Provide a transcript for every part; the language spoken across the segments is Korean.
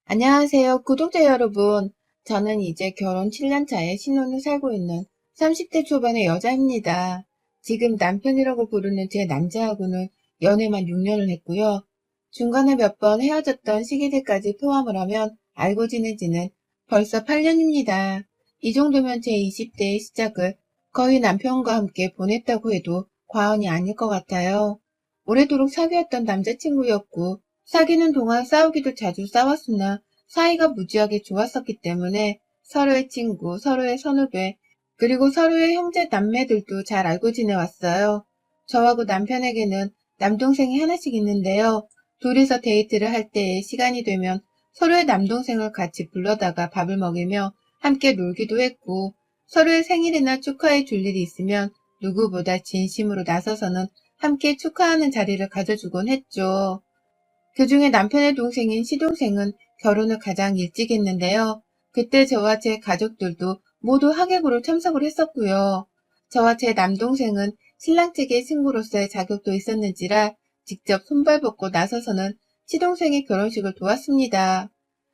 안녕하세요, 구독자 여러분. 저는 이제 결혼 7년 차에 신혼을 살고 있는 30대 초반의 여자입니다. 지금 남편이라고 부르는 제 남자하고는 연애만 6년을 했고요. 중간에 몇 번 헤어졌던 시기들까지 포함을 하면 알고 지낸 지는 벌써 8년입니다. 이 정도면 제 20대의 시작을 거의 남편과 함께 보냈다고 해도 과언이 아닐 것 같아요. 오래도록 사귀었던 남자친구였고 사귀는 동안 싸우기도 자주 싸웠으나 사이가 무지하게 좋았었기 때문에 서로의 친구, 서로의 선후배, 그리고 서로의 형제 남매들도 잘 알고 지내왔어요. 저하고 남편에게는 남동생이 하나씩 있는데요. 둘이서 데이트를 할 때에 시간이 되면 서로의 남동생을 같이 불러다가 밥을 먹이며 함께 놀기도 했고, 서로의 생일이나 축하해 줄 일이 있으면 누구보다 진심으로 나서서는 함께 축하하는 자리를 가져주곤 했죠. 그중에 남편의 동생인 시동생은 결혼을 가장 일찍 했는데요. 그때 저와 제 가족들도 모두 하객으로 참석을 했었고요. 저와 제 남동생은 신랑 측의 신부로서의 자격도 있었는지라 직접 손발벗고 나서서는 시동생의 결혼식을 도왔습니다.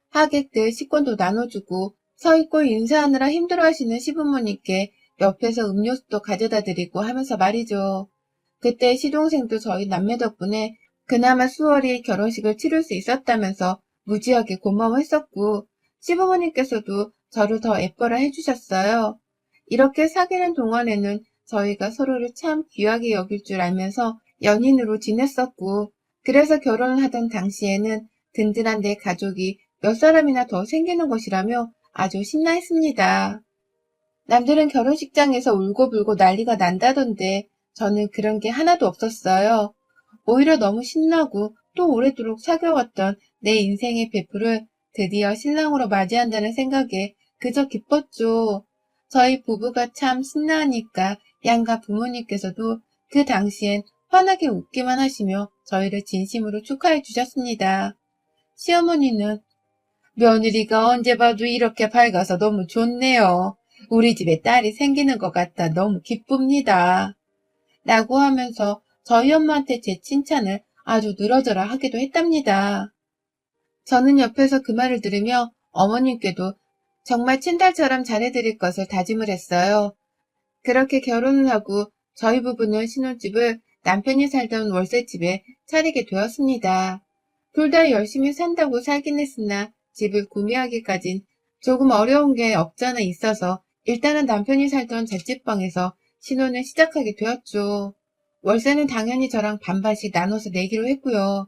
하객들 식권도 나눠주고 서 있고 인사하느라 힘들어하시는 시부모님께 옆에서 음료수도 가져다 드리고 하면서 말이죠. 그때 시동생도 저희 남매 덕분에 그나마 수월히 결혼식을 치를 수 있었다면서 무지하게 고마워했었고, 시부모님께서도 저를 더 예뻐라 해주셨어요. 이렇게 사귀는 동안에는 저희가 서로를 참 귀하게 여길 줄 알면서 연인으로 지냈었고, 그래서 결혼을 하던 당시에는 든든한 내 가족이 몇 사람이나 더 생기는 것이라며 아주 신나했습니다. 남들은 결혼식장에서 울고불고 난리가 난다던데 저는 그런 게 하나도 없었어요. 오히려 너무 신나고 또 오래도록 사귀어왔던 내 인생의 베프를 드디어 신랑으로 맞이한다는 생각에 그저 기뻤죠. 저희 부부가 참 신나하니까 양가 부모님께서도 그 당시엔 환하게 웃기만 하시며 저희를 진심으로 축하해 주셨습니다. 시어머니는 며느리가 언제 봐도 이렇게 밝아서 너무 좋네요. 우리 집에 딸이 생기는 것 같아 너무 기쁩니다. 라고 하면서 저희 엄마한테 제 칭찬을 아주 늘어져라 하기도 했답니다. 저는 옆에서 그 말을 들으며 어머님께도 정말 친딸처럼 잘해드릴 것을 다짐을 했어요. 그렇게 결혼을 하고 저희 부부는 신혼집을 남편이 살던 월세집에 차리게 되었습니다. 둘 다 열심히 산다고 살긴 했으나 집을 구매하기까진 조금 어려운 게 없잖아 있어서 일단은 남편이 살던 자취방에서 신혼을 시작하게 되었죠. 월세는 당연히 저랑 반반씩 나눠서 내기로 했고요.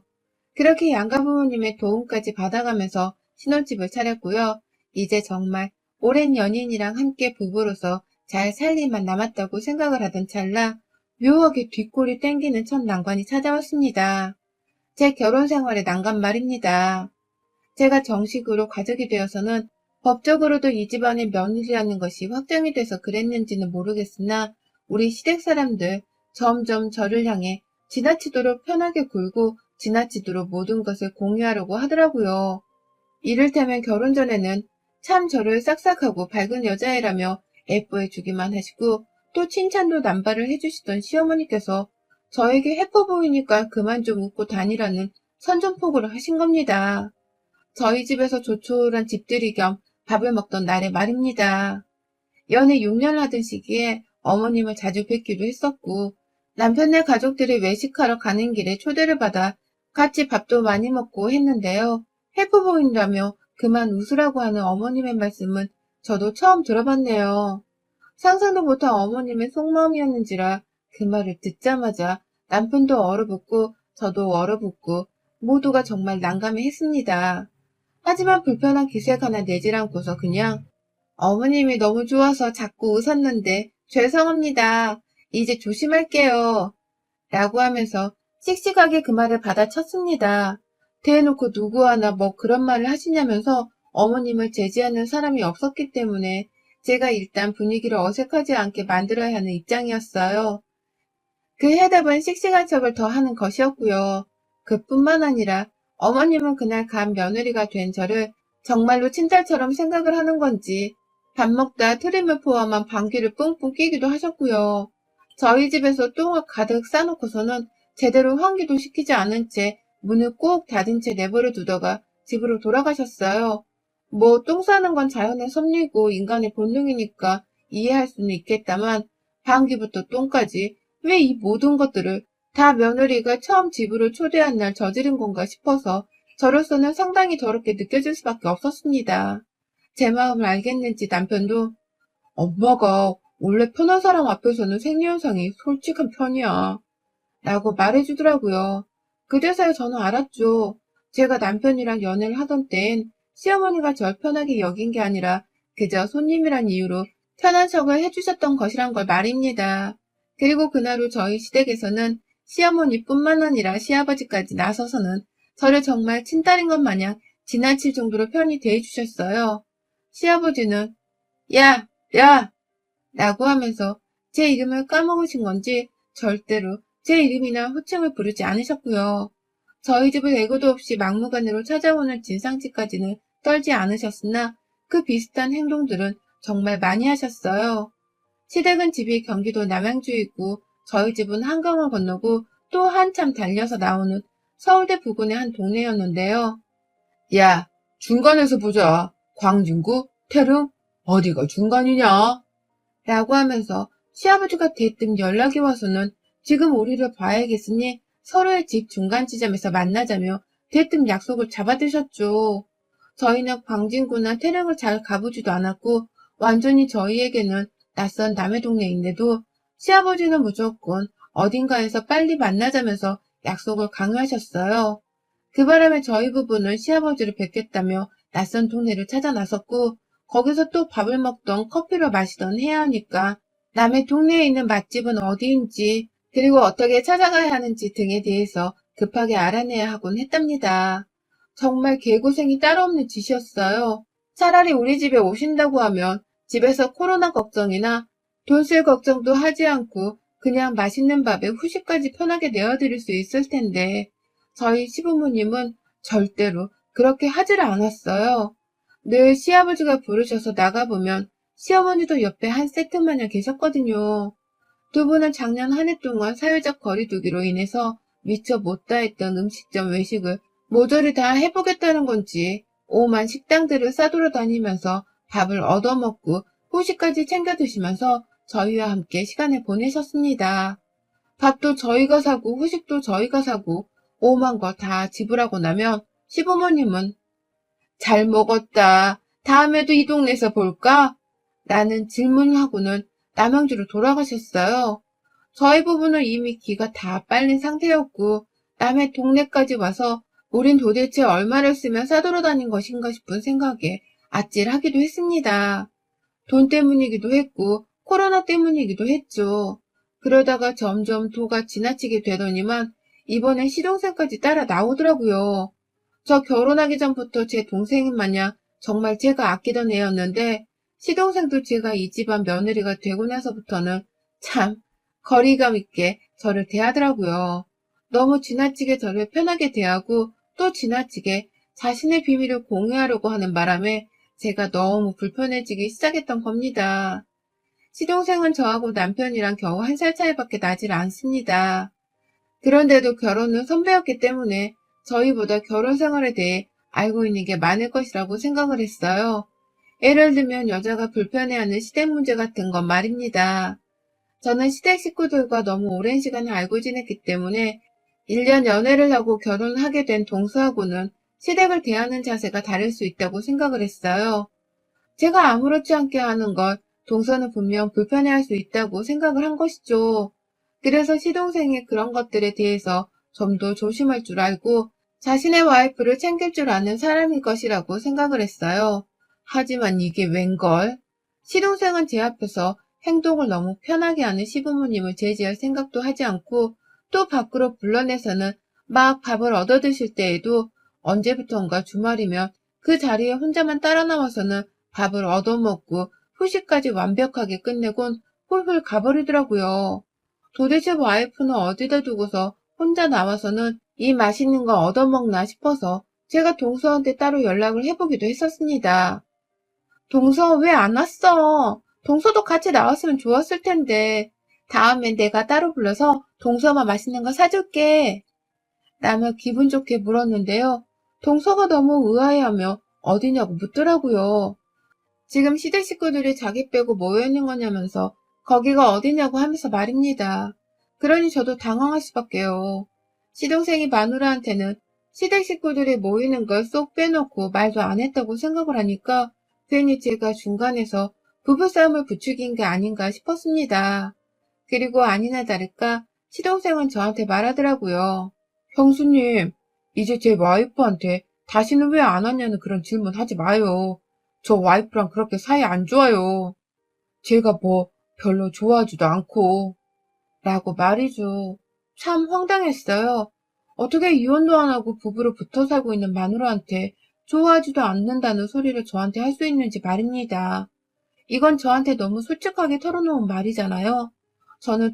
그렇게 양가 부모님의 도움까지 받아가면서 신혼집을 차렸고요. 이제 정말 오랜 연인이랑 함께 부부로서 잘 살 일만 남았다고 생각을 하던 찰나 묘하게 뒷골이 땡기는 첫 난관이 찾아왔습니다. 제 결혼 생활의 난관 말입니다. 제가 정식으로 가족이 되어서는 법적으로도 이 집안의 며느리라는 것이 확정이 돼서 그랬는지는 모르겠으나 우리 시댁 사람들 점점 저를 향해 지나치도록 편하게 굴고 지나치도록 모든 것을 공유하려고 하더라고요. 이를테면 결혼 전에는 참 저를 싹싹하고 밝은 여자애라며 예뻐해 주기만 하시고 또 칭찬도 남발을 해주시던 시어머니께서 저에게 해퍼 보이니까 그만 좀 웃고 다니라는 선전포고를 하신 겁니다. 저희 집에서 조촐한 집들이 겸 밥을 먹던 날의 말입니다. 연애 6년 하던 시기에 어머님을 자주 뵙기도 했었고 남편네 가족들이 외식하러 가는 길에 초대를 받아 같이 밥도 많이 먹고 했는데요. 해프 보인다며 그만 웃으라고 하는 어머님의 말씀은 저도 처음 들어봤네요. 상상도 못한 어머님의 속마음이었는지라 그 말을 듣자마자 남편도 얼어붙고 저도 얼어붙고 모두가 정말 난감해했습니다. 하지만 불편한 기색 하나 내질 않고서 그냥 어머님이 너무 좋아서 자꾸 웃었는데 죄송합니다. 이제 조심할게요. 라고 하면서 씩씩하게 그 말을 받아쳤습니다. 대놓고 누구 하나 뭐 그런 말을 하시냐면서 어머님을 제지하는 사람이 없었기 때문에 제가 일단 분위기를 어색하지 않게 만들어야 하는 입장이었어요. 그 해답은 씩씩한 척을 더 하는 것이었고요. 그뿐만 아니라 어머님은 그날 간 며느리가 된 저를 정말로 친딸처럼 생각을 하는 건지 밥 먹다 트림을 포함한 방귀를 뿡뿡 끼기도 하셨고요. 저희 집에서 똥을 가득 싸놓고서는 제대로 환기도 시키지 않은 채 문을 꼭 닫은 채 내버려 두다가 집으로 돌아가셨어요. 뭐 똥 싸는 건 자연의 섭리고 인간의 본능이니까 이해할 수는 있겠다만 방귀부터 똥까지 왜 이 모든 것들을 다 며느리가 처음 집으로 초대한 날 저지른 건가 싶어서 저로서는 상당히 더럽게 느껴질 수밖에 없었습니다. 제 마음을 알겠는지 남편도 엄마가 원래 편한 사람 앞에서는 생리현상이 솔직한 편이야 라고 말해주더라고요. 그제서야 저는 알았죠. 제가 남편이랑 연애를 하던 땐 시어머니가 절 편하게 여긴 게 아니라 그저 손님이란 이유로 편한 척을 해주셨던 것이란 걸 말입니다. 그리고 그날 후 저희 시댁에서는 시어머니뿐만 아니라 시아버지까지 나서서는 저를 정말 친딸인 것 마냥 지나칠 정도로 편히 대해주셨어요. 시아버지는 야, 야! 라고 하면서 제 이름을 까먹으신 건지 절대로 제 이름이나 호칭을 부르지 않으셨고요. 저희 집을 예고도 없이 막무가내로 찾아오는 진상짓까지는 떨지 않으셨으나 그 비슷한 행동들은 정말 많이 하셨어요. 시댁은 집이 경기도 남양주에 있고 저희 집은 한강을 건너고 또 한참 달려서 나오는 서울대 부근의 한 동네였는데요. 야, 중간에서 보자. 광진구? 태릉? 어디가 중간이냐? 라고 하면서 시아버지가 대뜸 연락이 와서는 지금 우리를 봐야겠으니 서로의 집 중간 지점에서 만나자며 대뜸 약속을 잡아드셨죠. 저희는 광진구나 태릉을 잘 가보지도 않았고 완전히 저희에게는 낯선 남의 동네인데도 시아버지는 무조건 어딘가에서 빨리 만나자면서 약속을 강요하셨어요. 그 바람에 저희 부부는 시아버지를 뵙겠다며 낯선 동네를 찾아 나섰고 거기서 또 밥을 먹던 커피를 마시던 해야 하니까 남의 동네에 있는 맛집은 어디인지 그리고 어떻게 찾아가야 하는지 등에 대해서 급하게 알아내야 하곤 했답니다. 정말 개고생이 따로 없는 짓이었어요. 차라리 우리 집에 오신다고 하면 집에서 코로나 걱정이나 돈 쓸 걱정도 하지 않고 그냥 맛있는 밥에 후식까지 편하게 내어드릴 수 있을 텐데 저희 시부모님은 절대로 그렇게 하지를 않았어요. 늘 시아버지가 부르셔서 나가보면 시어머니도 옆에 한 세트 마냥 계셨거든요. 두 분은 작년 한 해 동안 사회적 거리두기로 인해서 미처 못다 했던 음식점 외식을 모조리 다 해보겠다는 건지 오만 식당들을 싸돌아다니면서 밥을 얻어먹고 후식까지 챙겨 드시면서 저희와 함께 시간을 보내셨습니다. 밥도 저희가 사고 후식도 저희가 사고 오만 거 다 지불하고 나면 시부모님은 잘 먹었다. 다음에도 이 동네에서 볼까? 라는 질문을 하고는 남양주로 돌아가셨어요. 저희 부부는 이미 기가 다 빨린 상태였고 남의 동네까지 와서 우린 도대체 얼마를 쓰면 싸돌아다닌 것인가 싶은 생각에 아찔하기도 했습니다. 돈 때문이기도 했고 코로나 때문이기도 했죠. 그러다가 점점 도가 지나치게 되더니만 이번엔 시동생까지 따라 나오더라고요. 저 결혼하기 전부터 제 동생인 마냥 정말 제가 아끼던 애였는데 시동생도 제가 이 집안 며느리가 되고 나서부터는 참 거리감 있게 저를 대하더라고요. 너무 지나치게 저를 편하게 대하고 또 지나치게 자신의 비밀을 공유하려고 하는 바람에 제가 너무 불편해지기 시작했던 겁니다. 시동생은 저하고 남편이랑 겨우 한 살 차이밖에 나질 않습니다. 그런데도 결혼은 선배였기 때문에 저희보다 결혼 생활에 대해 알고 있는 게 많을 것이라고 생각을 했어요. 예를 들면 여자가 불편해하는 시댁 문제 같은 건 말입니다. 저는 시댁 식구들과 너무 오랜 시간을 알고 지냈기 때문에 1년 연애를 하고 결혼을 하게 된 동서하고는 시댁을 대하는 자세가 다를 수 있다고 생각을 했어요. 제가 아무렇지 않게 하는 걸 동서는 분명 불편해할 수 있다고 생각을 한 것이죠. 그래서 시동생이 그런 것들에 대해서 좀 더 조심할 줄 알고 자신의 와이프를 챙길 줄 아는 사람일 것이라고 생각을 했어요. 하지만 이게 웬걸? 시동생은 제 앞에서 행동을 너무 편하게 하는 시부모님을 제지할 생각도 하지 않고 또 밖으로 불러내서는 막 밥을 얻어 드실 때에도 언제부턴가 주말이면 그 자리에 혼자만 따라 나와서는 밥을 얻어먹고 후식까지 완벽하게 끝내곤 훌훌 가버리더라고요. 도대체 와이프는 어디다 두고서 혼자 나와서는 이 맛있는 거 얻어먹나 싶어서 제가 동서한테 따로 연락을 해보기도 했었습니다. 동서 왜 안 왔어? 동서도 같이 나왔으면 좋았을 텐데. 다음엔 내가 따로 불러서 동서만 맛있는 거 사줄게. 라며 기분 좋게 물었는데요. 동서가 너무 의아해하며 어디냐고 묻더라고요. 지금 시댁 식구들이 자기 빼고 모여있는 거냐면서 거기가 어디냐고 하면서 말입니다. 그러니 저도 당황할 수밖에요. 시동생이 마누라한테는 시댁 식구들이 모이는 걸 쏙 빼놓고 말도 안 했다고 생각을 하니까 괜히 제가 중간에서 부부싸움을 부추긴 게 아닌가 싶었습니다. 그리고 아니나 다를까 시동생은 저한테 말하더라고요. 형수님, 이제 제 와이프한테 다시는 왜 안 왔냐는 그런 질문 하지 마요. 저 와이프랑 그렇게 사이 안 좋아요. 제가 뭐 별로 좋아하지도 않고. 라고 말이죠. 참 황당했어요. 어떻게 이혼도 안 하고 부부로 붙어 살고 있는 마누라한테 좋아하지도 않는다는 소리를 저한테 할 수 있는지 말입니다. 이건 저한테 너무 솔직하게 털어놓은 말이잖아요. 저는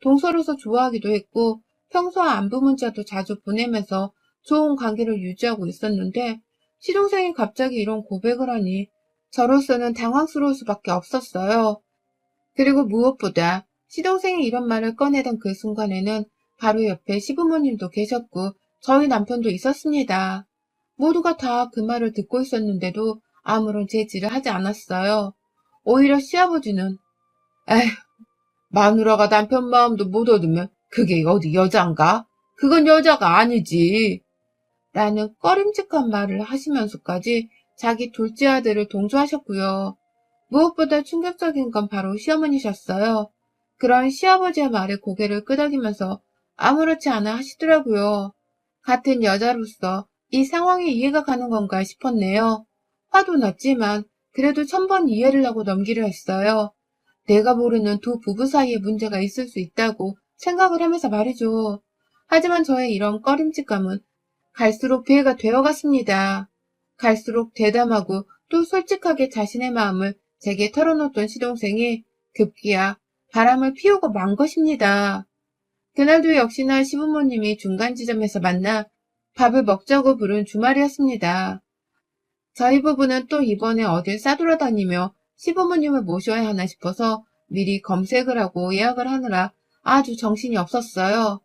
동서로서 좋아하기도 했고 평소 안부 문자도 자주 보내면서 좋은 관계를 유지하고 있었는데 시동생이 갑자기 이런 고백을 하니 저로서는 당황스러울 수밖에 없었어요. 그리고 무엇보다 시동생이 이런 말을 꺼내던 그 순간에는 바로 옆에 시부모님도 계셨고 저희 남편도 있었습니다. 모두가 다 그 말을 듣고 있었는데도 아무런 제지를 하지 않았어요. 오히려 시아버지는 에휴, 마누라가 남편 마음도 못 얻으면 그게 어디 여잔가? 그건 여자가 아니지. 라는 꺼림칙한 말을 하시면서까지 자기 둘째 아들을 동조하셨고요. 무엇보다 충격적인 건 바로 시어머니셨어요. 그런 시아버지의 말에 고개를 끄덕이면서 아무렇지 않아 하시더라고요. 같은 여자로서 이 상황이 이해가 가는 건가 싶었네요. 화도 났지만 그래도 1000번 이해를 하고 넘기려 했어요. 내가 모르는 두 부부 사이에 문제가 있을 수 있다고 생각을 하면서 말이죠. 하지만 저의 이런 꺼림칙감은 갈수록 배가 되어갔습니다. 갈수록 대담하고 또 솔직하게 자신의 마음을 제게 털어놓던 시동생이 급기야 바람을 피우고 만 것입니다. 그날도 역시나 시부모님이 중간 지점에서 만나 밥을 먹자고 부른 주말이었습니다. 저희 부부는 또 이번에 어딜 싸돌아다니며 시부모님을 모셔야 하나 싶어서 미리 검색을 하고 예약을 하느라 아주 정신이 없었어요.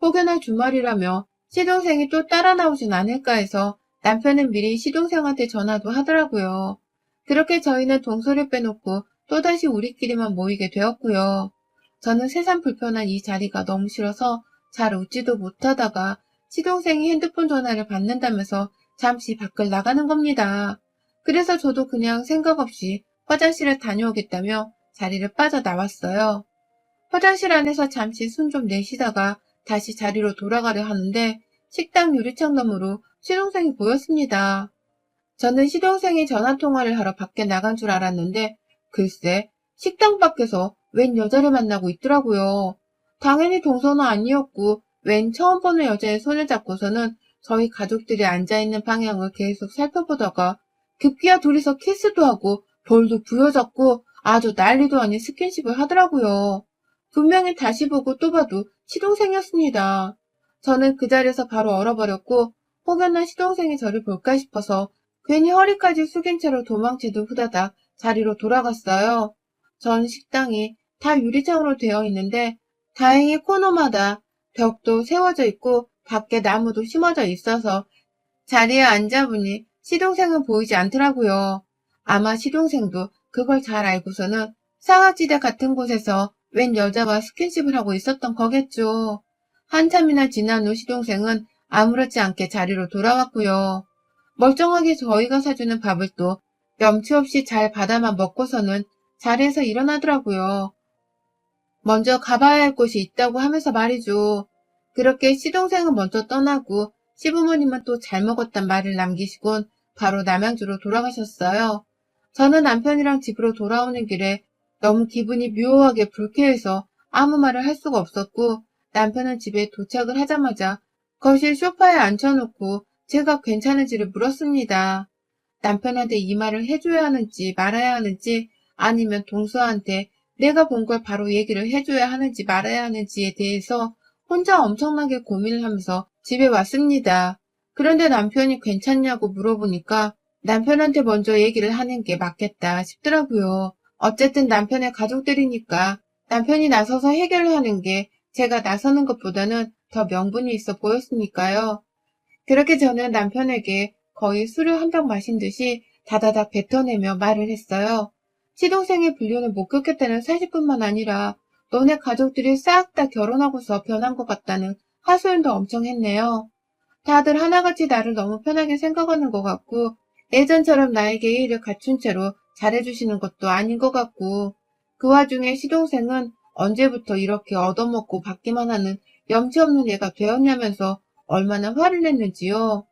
혹여나 주말이라며 시동생이 또 따라 나오진 않을까 해서 남편은 미리 시동생한테 전화도 하더라고요. 그렇게 저희는 동서를 빼놓고 또다시 우리끼리만 모이게 되었고요. 저는 새삼 불편한 이 자리가 너무 싫어서 잘 웃지도 못하다가 시동생이 핸드폰 전화를 받는다면서 잠시 밖을 나가는 겁니다. 그래서 저도 그냥 생각 없이 화장실을 다녀오겠다며 자리를 빠져나왔어요. 화장실 안에서 잠시 숨 좀 내쉬다가 다시 자리로 돌아가려 하는데 식당 유리창 너머로 시동생이 보였습니다. 저는 시동생이 전화통화를 하러 밖에 나간 줄 알았는데 글쎄 식당 밖에서 웬 여자를 만나고 있더라고요. 당연히 동서는 아니었고 웬 처음 보는 여자의 손을 잡고서는 저희 가족들이 앉아있는 방향을 계속 살펴보다가 급기야 둘이서 키스도 하고 볼도 부여잡고 아주 난리도 아닌 스킨십을 하더라고요. 분명히 다시 보고 또 봐도 시동생이었습니다. 저는 그 자리에서 바로 얼어버렸고 혹여나 시동생이 저를 볼까 싶어서 괜히 허리까지 숙인 채로 도망치듯 후다닥 자리로 돌아갔어요. 전 식당이 다 유리창으로 되어 있는데 다행히 코너마다 벽도 세워져 있고 밖에 나무도 심어져 있어서 자리에 앉아보니 시동생은 보이지 않더라고요. 아마 시동생도 그걸 잘 알고서는 사각지대 같은 곳에서 웬 여자와 스킨십을 하고 있었던 거겠죠. 한참이나 지난 후 시동생은 아무렇지 않게 자리로 돌아왔고요. 멀쩡하게 저희가 사주는 밥을 또 염치 없이 잘 받아만 먹고서는 자리에서 일어나더라고요. 먼저 가봐야 할 곳이 있다고 하면서 말이죠. 그렇게 시동생은 먼저 떠나고 시부모님은 또 잘 먹었단 말을 남기시곤 바로 남양주로 돌아가셨어요. 저는 남편이랑 집으로 돌아오는 길에 너무 기분이 묘하게 불쾌해서 아무 말을 할 수가 없었고 남편은 집에 도착을 하자마자 거실 소파에 앉혀놓고 제가 괜찮은지를 물었습니다. 남편한테 이 말을 해줘야 하는지 말아야 하는지 아니면 동서한테 내가 본 걸 바로 얘기를 해줘야 하는지 말아야 하는지에 대해서 혼자 엄청나게 고민을 하면서 집에 왔습니다. 그런데 남편이 괜찮냐고 물어보니까 남편한테 먼저 얘기를 하는 게 맞겠다 싶더라고요. 어쨌든 남편의 가족들이니까 남편이 나서서 해결을 하는 게 제가 나서는 것보다는 더 명분이 있어 보였으니까요. 그렇게 저는 남편에게 거의 술을 한 병 마신 듯이 다다닥 뱉어내며 말을 했어요. 시동생의 불륜을 목격했다는 사실뿐만 아니라 너네 가족들이 싹 다 결혼하고서 변한 것 같다는 하소연도 엄청 했네요. 다들 하나같이 나를 너무 편하게 생각하는 것 같고 예전처럼 나에게 예의를 갖춘 채로 잘해주시는 것도 아닌 것 같고 그 와중에 시동생은 언제부터 이렇게 얻어먹고 받기만 하는 염치 없는 애가 되었냐면서 얼마나 화를 냈는지요.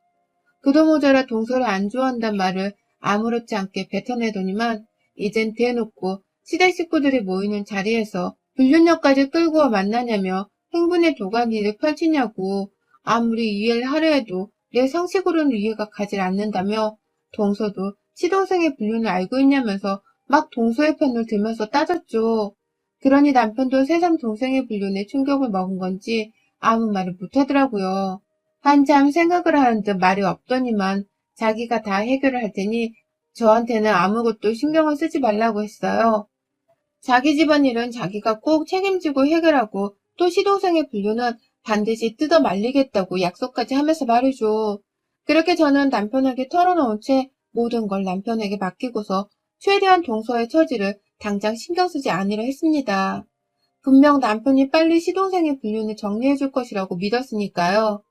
그도 모자라 동서를 안 좋아한단 말을 아무렇지 않게 뱉어내더니만 이젠 대놓고 시댁 식구들이 모이는 자리에서 불륜녀까지 끌고 와 만나냐며 행분의 도가니를 펼치냐고 아무리 이해를 하려 해도 내 상식으로는 이해가 가질 않는다며 동서도 시동생의 불륜을 알고 있냐면서 막 동서의 편을 들면서 따졌죠. 그러니 남편도 새삼 동생의 불륜에 충격을 먹은 건지 아무 말을 못하더라고요. 한참 생각을 하는 듯 말이 없더니만 자기가 다 해결을 할 테니 저한테는 아무것도 신경을 쓰지 말라고 했어요. 자기 집안일은 자기가 꼭 책임지고 해결하고 또 시동생의 분류는 반드시 뜯어 말리겠다고 약속까지 하면서 말이죠. 그렇게 저는 남편에게 털어놓은 채 모든 걸 남편에게 맡기고서 최대한 동서의 처지를 당장 신경 쓰지 않으려 했습니다. 분명 남편이 빨리 시동생의 불륜을 정리해줄 것이라고 믿었으니까요.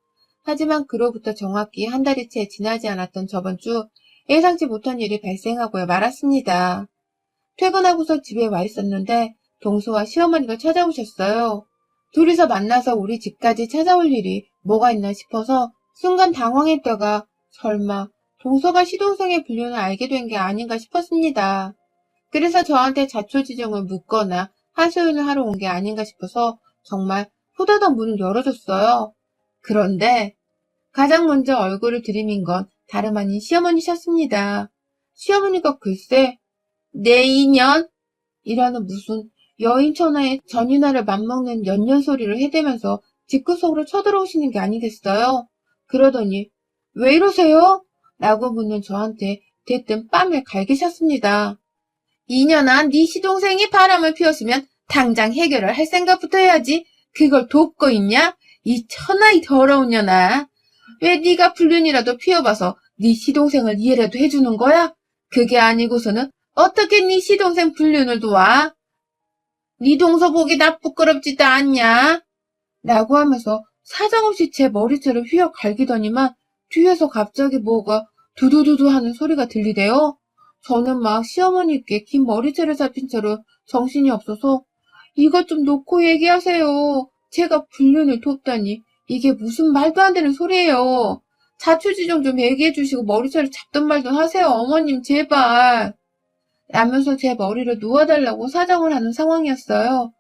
하지만 그로부터 정확히 한 달이 채 지나지 않았던 저번 주 예상치 못한 일이 발생하고야 말았습니다. 퇴근하고서 집에 와 있었는데 동서와 시어머니가 찾아오셨어요. 둘이서 만나서 우리 집까지 찾아올 일이 뭐가 있나 싶어서 순간 당황했다가 설마 동서가 시동생의 불륜을 알게 된 게 아닌가 싶었습니다. 그래서 저한테 자초지종을 묻거나 하소연을 하러 온 게 아닌가 싶어서 정말 후다닥 문을 열어줬어요. 그런데 가장 먼저 얼굴을 들이민 건 다름 아닌 시어머니셨습니다. 시어머니가 글쎄 내 인연? 이라는 무슨 여인천하의 전인화를 맞먹는 연년소리를 해대면서 집구석으로 쳐들어오시는 게 아니겠어요? 그러더니 왜 이러세요? 라고 묻는 저한테 대뜸 뺨을 갈기셨습니다. 이년아, 네 시동생이 바람을 피웠으면 당장 해결을 할 생각부터 해야지. 그걸 돕고 있냐? 이 천하의 더러운 년아. 왜 네가 불륜이라도 피워봐서 네 시동생을 이해라도 해주는 거야? 그게 아니고서는 어떻게 네 시동생 불륜을 도와? 네 동서 보기 나 부끄럽지도 않냐? 라고 하면서 사정없이 제 머리채를 휘어 갈기더니만 뒤에서 갑자기 뭐가 두두두두 하는 소리가 들리대요. 저는 막 시어머니께 긴 머리채를 잡힌 채로 정신이 없어서 이것 좀 놓고 얘기하세요. 제가 불륜을 돕다니 이게 무슨 말도 안 되는 소리예요. 자초지종 좀 얘기해 주시고 머리채를 잡든 말든 하세요. 어머님 제발. 라면서 제 머리를 놓아달라고 사정을 하는 상황이었어요.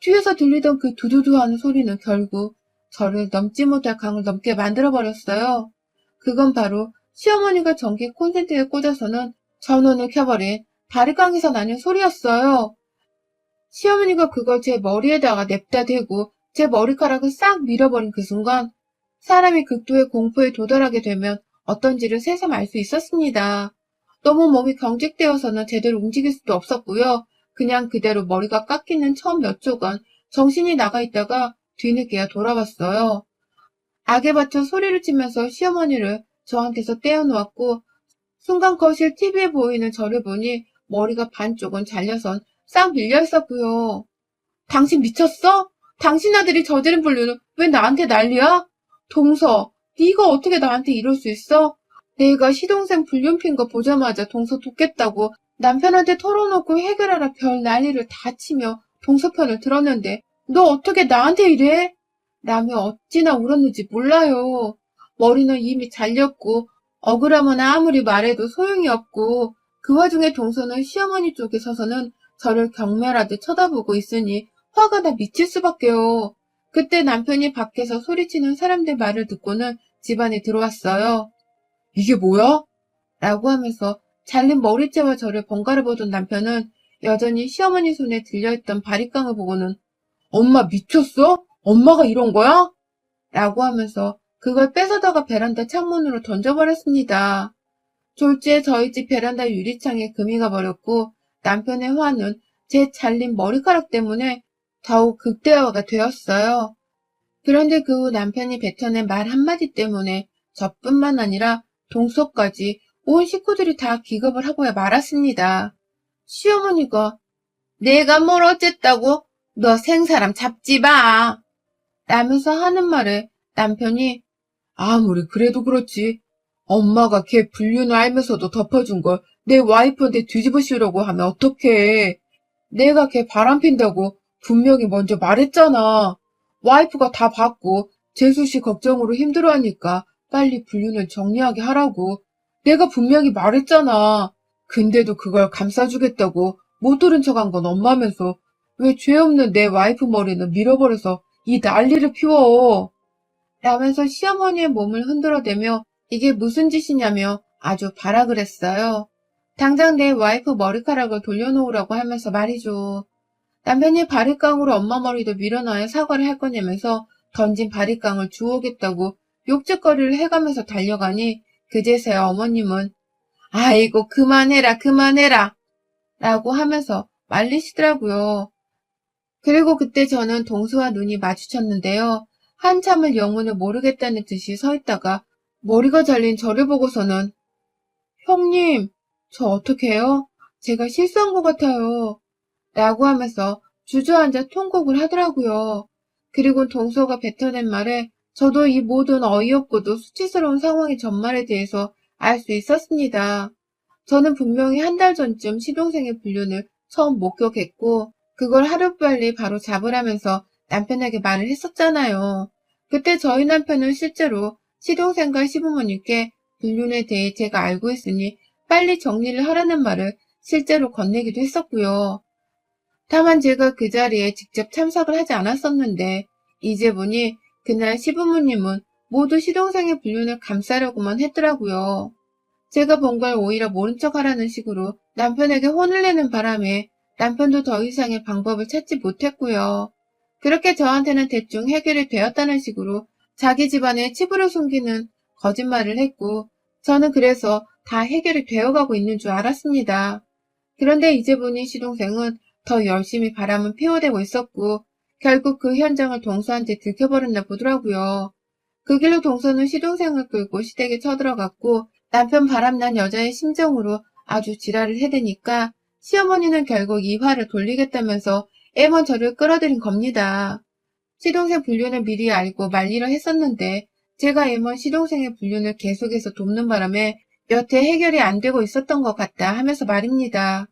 뒤에서 들리던 그 두두두 하는 소리는 결국 저를 넘지 못할 강을 넘게 만들어버렸어요. 그건 바로 시어머니가 전기 콘센트에 꽂아서는 전원을 켜버린 바리깡에서 나는 소리였어요. 시어머니가 그걸 제 머리에다가 냅다 대고 제 머리카락을 싹 밀어버린 그 순간 사람이 극도의 공포에 도달하게 되면 어떤지를 새삼 알 수 있었습니다. 너무 몸이 경직되어서는 제대로 움직일 수도 없었고요. 그냥 그대로 머리가 깎이는 처음 몇 초간 정신이 나가 있다가 뒤늦게야 돌아왔어요. 악에 받쳐 소리를 치면서 시어머니를 저한테서 떼어놓았고 순간 거실 TV에 보이는 저를 보니 머리가 반쪽은 잘려선 싹 밀려있었고요. 당신 미쳤어? 당신 아들이 저지른 불륜은 왜 나한테 난리야? 동서, 네가 어떻게 나한테 이럴 수 있어? 내가 시동생 불륜 핀 거 보자마자 동서 돕겠다고 남편한테 털어놓고 해결하라 별 난리를 다 치며 동서 편을 들었는데 너 어떻게 나한테 이래? 라며 어찌나 울었는지 몰라요. 머리는 이미 잘렸고 억울하면 아무리 말해도 소용이 없고 그 와중에 동서는 시어머니 쪽에 서서는 저를 경멸하듯 쳐다보고 있으니 화가 나 미칠 수밖에요. 그때 남편이 밖에서 소리치는 사람들 말을 듣고는 집 안에 들어왔어요. 이게 뭐야? 라고 하면서 잘린 머리채와 저를 번갈아 보던 남편은 여전히 시어머니 손에 들려있던 바리깡을 보고는 엄마 미쳤어? 엄마가 이런 거야? 라고 하면서 그걸 뺏어다가 베란다 창문으로 던져버렸습니다. 졸지에 저희 집 베란다 유리창에 금이 가버렸고 남편의 화는 제 잘린 머리카락 때문에 더욱 극대화가 되었어요. 그런데 그 후 남편이 뱉어낸 말 한마디 때문에 저뿐만 아니라 동서까지 온 식구들이 다 기겁을 하고야 말았습니다. 시어머니가 내가 뭘 어쨌다고? 너 생사람 잡지 마! 라면서 하는 말에 남편이 아무리 그래도 그렇지. 엄마가 걔 불륜을 알면서도 덮어준 걸 내 와이프한테 뒤집어 씌우려고 하면 어떡해. 내가 걔 바람핀다고 분명히 먼저 말했잖아. 와이프가 다 받고 재수씨 걱정으로 힘들어하니까 빨리 불륜을 정리하게 하라고. 내가 분명히 말했잖아. 근데도 그걸 감싸주겠다고 못 들은 척한 건 엄마면서 왜 죄 없는 내 와이프 머리는 밀어버려서 이 난리를 피워. 라면서 시어머니의 몸을 흔들어대며 이게 무슨 짓이냐며 아주 발악을 했어요. 당장 내 와이프 머리카락을 돌려놓으라고 하면서 말이죠. 남편이 바리깡으로 엄마 머리도 밀어놔야 사과를 할 거냐면서 던진 바리깡을 주우겠다고 욕짓거리를 해가면서 달려가니 그제서야 어머님은 아이고 그만해라 그만해라 라고 하면서 말리시더라고요. 그리고 그때 저는 동수와 눈이 마주쳤는데요. 한참을 영문을 모르겠다는 듯이 서 있다가 머리가 잘린 저를 보고서는 형님, 저 어떡해요? 제가 실수한 것 같아요. 라고 하면서 주저앉아 통곡을 하더라고요. 그리고 동서가 뱉어낸 말에 저도 이 모든 어이없고도 수치스러운 상황의 전말에 대해서 알 수 있었습니다. 저는 분명히 한 달 전쯤 시동생의 불륜을 처음 목격했고 그걸 하루빨리 바로 잡으라면서 남편에게 말을 했었잖아요. 그때 저희 남편은 실제로 시동생과 시부모님께 불륜에 대해 제가 알고 있으니 빨리 정리를 하라는 말을 실제로 건네기도 했었고요. 다만 제가 그 자리에 직접 참석을 하지 않았었는데 이제 보니 그날 시부모님은 모두 시동생의 불륜을 감싸려고만 했더라고요. 제가 본 걸 오히려 모른 척 하라는 식으로 남편에게 혼을 내는 바람에 남편도 더 이상의 방법을 찾지 못했고요. 그렇게 저한테는 대충 해결이 되었다는 식으로 자기 집안에 치부를 숨기는 거짓말을 했고 저는 그래서 다 해결이 되어가고 있는 줄 알았습니다. 그런데 이제 보니 시동생은 더 열심히 바람은 피워대고 있었고 결국 그 현장을 동서한테 들켜버렸나 보더라고요. 그 길로 동서는 시동생을 끌고 시댁에 쳐들어갔고 남편 바람난 여자의 심정으로 아주 지랄을 해대니까 시어머니는 결국 이 화를 돌리겠다면서 애먼 저를 끌어들인 겁니다. 시동생 불륜을 미리 알고 말리려 했었는데 제가 애먼 시동생의 불륜을 계속해서 돕는 바람에 여태 해결이 안 되고 있었던 것 같다 하면서 말입니다.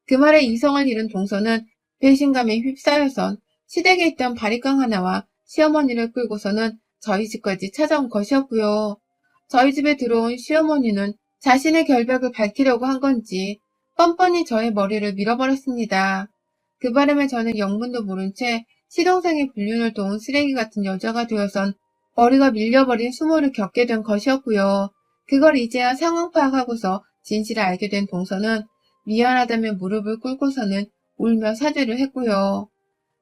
그 말에 이성을 잃은 동서는 배신감에 휩싸여선 시댁에 있던 바리깡 하나와 시어머니를 끌고서는 저희 집까지 찾아온 것이었고요. 저희 집에 들어온 시어머니는 자신의 결백을 밝히려고 한 건지 뻔뻔히 저의 머리를 밀어버렸습니다. 그 바람에 저는 영문도 모른 채 시동생의 불륜을 도운 쓰레기 같은 여자가 되어선 머리가 밀려버린 수모를 겪게 된 것이었고요. 그걸 이제야 상황 파악하고서 진실을 알게 된 동서는 미안하다며 무릎을 꿇고서는 울며 사죄를 했고요.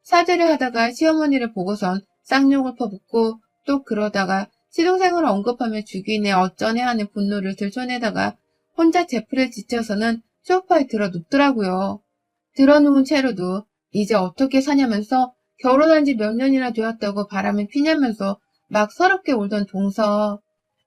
사죄를 하다가 시어머니를 보고선 쌍욕을 퍼붓고 또 그러다가 시동생을 언급하며 죽이네 어쩌네 하는 분노를 들춰내다가 혼자 제풀에 지쳐서는 소파에 들어 눕더라고요. 들어 누운 채로도 이제 어떻게 사냐면서 결혼한 지 몇 년이나 되었다고 바람을 피냐면서 막 서럽게 울던 동서.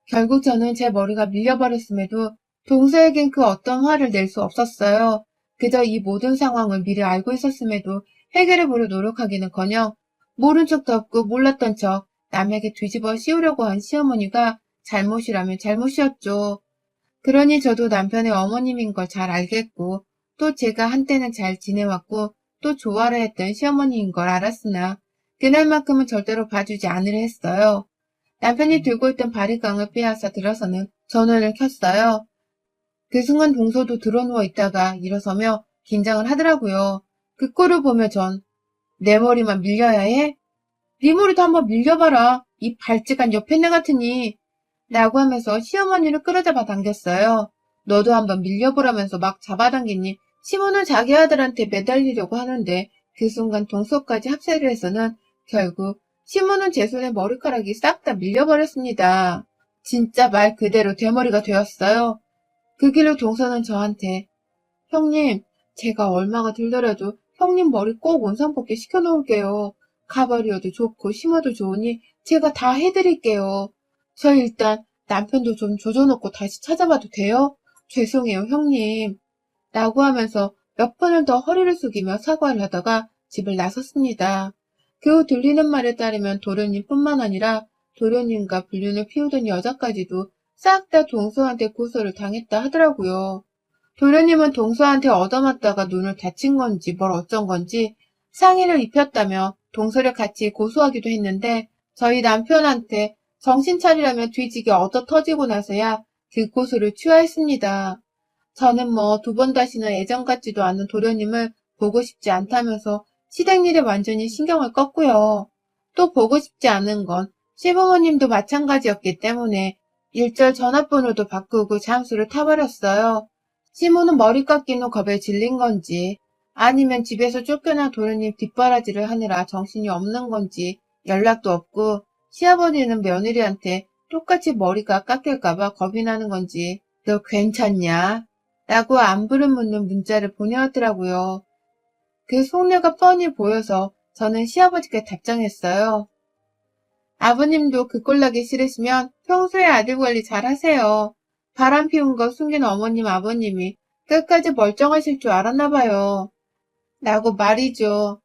결국 저는 제 머리가 밀려버렸음에도 동서에겐 그 어떤 화를 낼 수 없었어요. 그저 이 모든 상황을 미리 알고 있었음에도 해결해 보려 노력하기는커녕 모른 척도 없고 몰랐던 척 남에게 뒤집어 씌우려고 한 시어머니가 잘못이라면 잘못이었죠. 그러니 저도 남편의 어머님인 걸 잘 알겠고 또 제가 한때는 잘 지내왔고 또 좋아라 했던 시어머니인 걸 알았으나 그날만큼은 절대로 봐주지 않으려 했어요. 남편이 들고 있던 바리깡을 빼앗아 들어서는 전원을 켰어요. 그 순간 동서도 드러누워 있다가 일어서며 긴장을 하더라고요. 그 꼴을 보며 전 내 머리만 밀려야 해? 네 머리도 한번 밀려봐라. 이 발찌간 옆에네 같으니. 라고 하면서 시어머니를 끌어잡아 당겼어요. 너도 한번 밀려보라면서 막 잡아당기니 시모는 자기 아들한테 매달리려고 하는데 그 순간 동서까지 합세를 해서는 결국 시모는 제 손에 머리카락이 싹 다 밀려버렸습니다. 진짜 말 그대로 대머리가 되었어요. 그 길로 동서는 저한테 형님, 제가 얼마가 들더라도 형님 머리 꼭 원상 뽑기 시켜놓을게요. 가발이어도 좋고 심어도 좋으니 제가 다 해드릴게요. 저 일단 남편도 좀 조져놓고 다시 찾아봐도 돼요? 죄송해요, 형님. 라고 하면서 몇 번을 더 허리를 숙이며 사과를 하다가 집을 나섰습니다. 그 후 들리는 말에 따르면 도련님뿐만 아니라 도련님과 불륜을 피우던 여자까지도 싹 다 동서한테 고소를 당했다 하더라고요. 도련님은 동서한테 얻어맞다가 눈을 다친 건지 뭘 어쩐 건지 상의를 입혔다며 동서를 같이 고소하기도 했는데 저희 남편한테 정신 차리라며 뒤지게 얻어 터지고 나서야 그 고소를 취하했습니다. 저는 뭐 두 번 다시는 예전 같지도 않은 도련님을 보고 싶지 않다면서 시댁 일에 완전히 신경을 껐고요. 또 보고 싶지 않은 건 시부모님도 마찬가지였기 때문에 일절 전화번호도 바꾸고 잠수를 타버렸어요. 시모는 머리 깎인 후 겁에 질린 건지 아니면 집에서 쫓겨난 도련님 뒷바라지를 하느라 정신이 없는 건지 연락도 없고 시아버지는 며느리한테 똑같이 머리가 깎일까봐 겁이 나는 건지 너 괜찮냐? 라고 안부를 묻는 문자를 보내왔더라고요. 그 속내가 뻔히 보여서 저는 시아버지께 답장했어요. 아버님도 그 꼴나기 싫으시면 평소에 아들 관리 잘 하세요. 바람 피운 거 숨긴 어머님 아버님이 끝까지 멀쩡하실 줄 알았나 봐요. 라고 말이죠.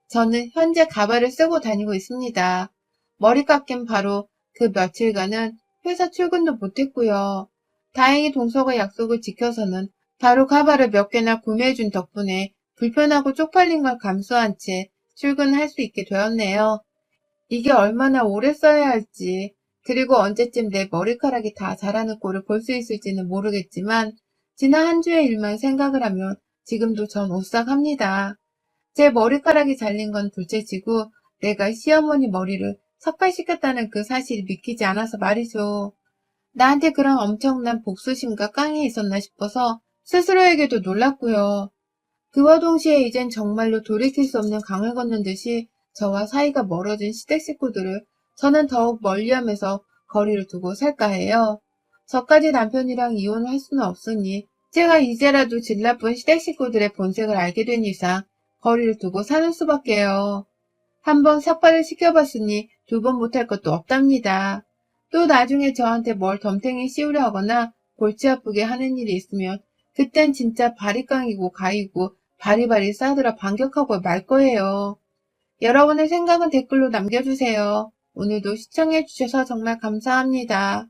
저는 현재 가발을 쓰고 다니고 있습니다. 머리 깎인 바로 그 며칠간은 회사 출근도 못했고요. 다행히 동서가 약속을 지켜서는 바로 가발을 몇 개나 구매해준 덕분에 불편하고 쪽팔린 걸 감수한 채 출근할 수 있게 되었네요. 이게 얼마나 오래 써야 할지, 그리고 언제쯤 내 머리카락이 다 자라는 꼴을 볼 수 있을지는 모르겠지만 지난 한 주의 일만 생각을 하면 지금도 전 오싹합니다. 제 머리카락이 잘린 건 둘째치고 내가 시어머니 머리를 삭발시켰다는 그 사실이 믿기지 않아서 말이죠. 나한테 그런 엄청난 복수심과 깡이 있었나 싶어서 스스로에게도 놀랐고요. 그와 동시에 이젠 정말로 돌이킬 수 없는 강을 걷는 듯이 저와 사이가 멀어진 시댁 식구들을 저는 더욱 멀리하면서 거리를 두고 살까 해요. 저까지 남편이랑 이혼을 할 수는 없으니 제가 이제라도 질 나쁜 시댁 식구들의 본색을 알게 된 이상 거리를 두고 사는 수밖에요. 한번 삭발을 시켜봤으니 두 번 못할 것도 없답니다. 또 나중에 저한테 뭘 덤탱이 씌우려 하거나 골치 아프게 하는 일이 있으면 그땐 진짜 바리깡이고 가이고 바리바리 싸들어 반격하고 말 거예요. 여러분의 생각은 댓글로 남겨주세요. 오늘도 시청해주셔서 정말 감사합니다.